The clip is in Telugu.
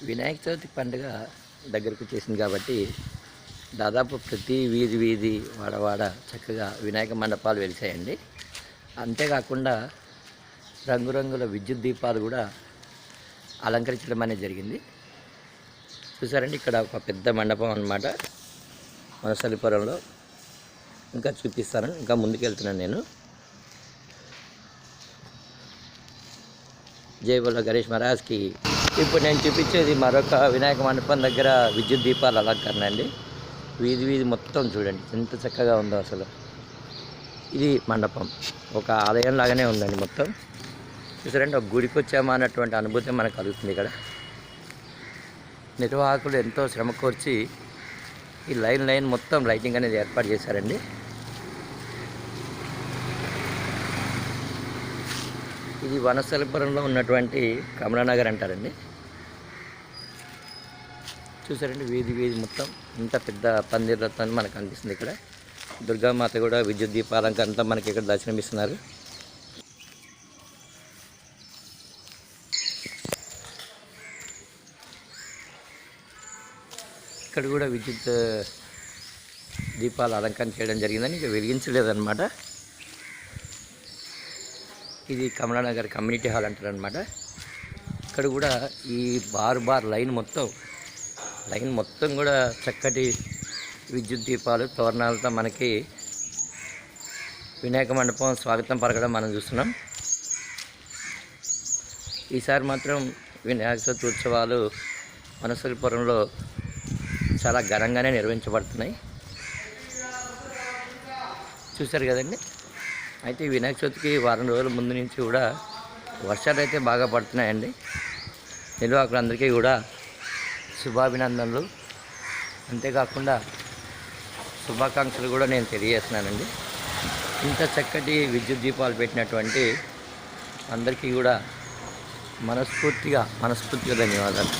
వినాయక చవితి పండుగ దగ్గరకు వచ్చేసింది కాబట్టి దాదాపు ప్రతి వీధి వీధి వాడవాడ చక్కగా వినాయక మండపాలు వెలిసాయండి. అంతేకాకుండా రంగురంగుల విద్యుత్ దీపాలు కూడా అలంకరించడం అనేది జరిగింది. చూసారండి, ఇక్కడ ఒక పెద్ద మండపం అన్నమాట వనస్థలిపురంలో. ఇంకా చూపిస్తాను, ఇంకా ముందుకు వెళ్తున్నాను నేను. జై బోలో గణేష్ మహారాజ్కి. ఇప్పుడు నేను చూపించేది మరొక వినాయక మండపం దగ్గర విద్యుత్ దీపాల అలంకరణ అండి. వీధి వీధి మొత్తం చూడండి ఎంత చక్కగా ఉందో అసలు. ఇది మండపం ఒక ఆలయం లాగానే ఉందండి మొత్తం. చూసారండి, ఒక గుడికి వచ్చామా అన్నటువంటి అనుభూతి మనకు కలుగుతుంది. ఇక్కడ నిర్వాహకులు ఎంతో శ్రమ కోర్చి ఈ లైన్ మొత్తం లైటింగ్ అనేది ఏర్పాటు చేశారండి. ఇది వనస్థలిపురంలో ఉన్నటువంటి కమలానగర్ అంటారండి. చూసారండి, వీధి వీధి మొత్తం ఇంత పెద్ద పందిర్లతో మనకు అనిపిస్తుంది. ఇక్కడ దుర్గామాత కూడా విద్యుత్ దీపాలంకరణతో మనకి ఇక్కడ దర్శనమిస్తున్నారు. ఇక్కడ కూడా విద్యుత్ దీపాలు అలంకరణ చేయడం జరిగిందని ఇంకా వెలిగించలేదన్నమాట. ఇది కమలానగర్ కమ్యూనిటీ హాల్ అంటారనమాట. ఇక్కడ కూడా ఈ బార్ లైన్ మొత్తం కూడా చక్కటి విద్యుత్ దీపాలు తోరణాలతో మనకి వినాయక మండపం స్వాగతం పలకడం మనం చూస్తున్నాం. ఈసారి మాత్రం వినాయక చవితి ఉత్సవాలు వనస్థలిపురంలో చాలా ఘనంగానే నిర్వహించబడుతున్నాయి. చూశారు కదండి. అయితే ఈ వినాయక చవితికి వారం రోజుల ముందు నుంచి కూడా వర్షాలు అయితే బాగా పడుతున్నాయండి. నిర్వాహకులందరికీ కూడా శుభాభినందనలు, అంతేకాకుండా శుభాకాంక్షలు కూడా నేను తెలియజేస్తున్నానండి. ఇంత చక్కటి విద్యుత్ దీపాలు పెట్టినటువంటి అందరికీ కూడా మనస్ఫూర్తిగా ధన్యవాదాలు.